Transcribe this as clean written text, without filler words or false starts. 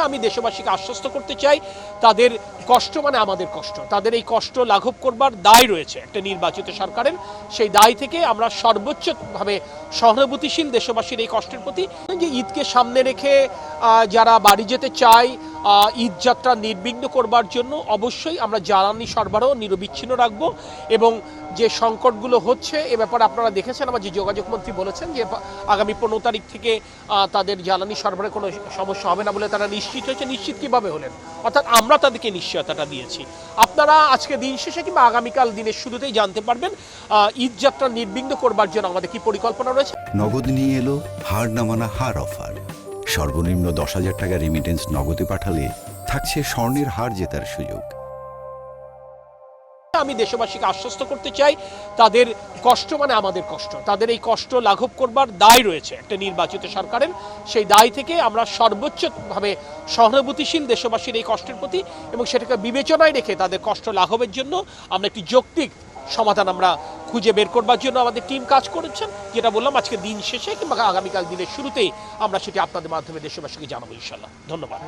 আমি দেশবাসীকে আশ্বস্ত করতে চাই, তাদের কষ্ট মানে আমাদের কষ্ট, তাদের এই কষ্ট লাঘব করবার দায় রয়েছে একটা নির্বাচিত সরকারের। সেই দায় থেকে আমরা সর্বোচ্চভাবে সহানুভূতিশীল দেশবাসীর এই কষ্টের প্রতি। যে ঈদকে সামনে রেখে যারা বাড়ি যেতে চায়, ঈদ যাত্রা নির্বিঘ্ন করবার জন্য অবশ্যই আমরা জ্বালানি সরবরাহ নিরবিচ্ছিন্ন রাখব। এবং যে সংকটগুলো হচ্ছে এ ব্যাপারে আপনারা দেখেছেন, আমার যে যোগাযোগ মন্ত্রী বলেছেন যে আগামী 15 তারিখ থেকে তাদের জ্বালানি সরবরাহে কোনো সমস্যা হবে না বলে তারা নিশ্চিত হয়েছে। নিশ্চিত কীভাবে হলেন? অর্থাৎ আমরা তাদেরকে নিশ্চয়তাটা দিয়েছি। আপনারা আজকে দিন শেষে কিংবা আগামীকাল দিনের শুরুতেই জানতে পারবেন ঈদ যাত্রা নির্বিঘ্ন করবার জন্য আমাদের কি পরিকল্পনা রয়েছে। নগদ নিয়ে এলো হার না মানা হার অফার। সর্বনিম্ন 10,000 টাকা রেমিটেন্স নগদে পাঠালে থাকছে স্বর্ণের হার জেতার সুযোগ। আমি দেশবাসীকে আশ্বস্ত করতে চাই, তাদের কষ্ট মানে আমাদের কষ্ট, তাদের এই কষ্ট লাঘব করবার দায় রয়েছে একটা নির্বাচিত সরকারের। সেই দায় থেকে আমরা সর্বোচ্চভাবে সহানুভূতিশীল দেশবাসীর এই কষ্টের প্রতি, এবং সেটাকে বিবেচনায় রেখে তাদের কষ্ট লাঘবের জন্য আমরা একটি যৌক্তিক সমাধান আমরা খুঁজে বের করবার জন্য আমাদের টিম কাজ করেছেন। যেটা বললাম, আজকে দিন শেষে কিংবা আগামীকাল দিনের শুরুতেই আমরা সেটি আপনাদের মাধ্যমে দেশবাসীকে জানাবো ইনশাল্লাহ। ধন্যবাদ।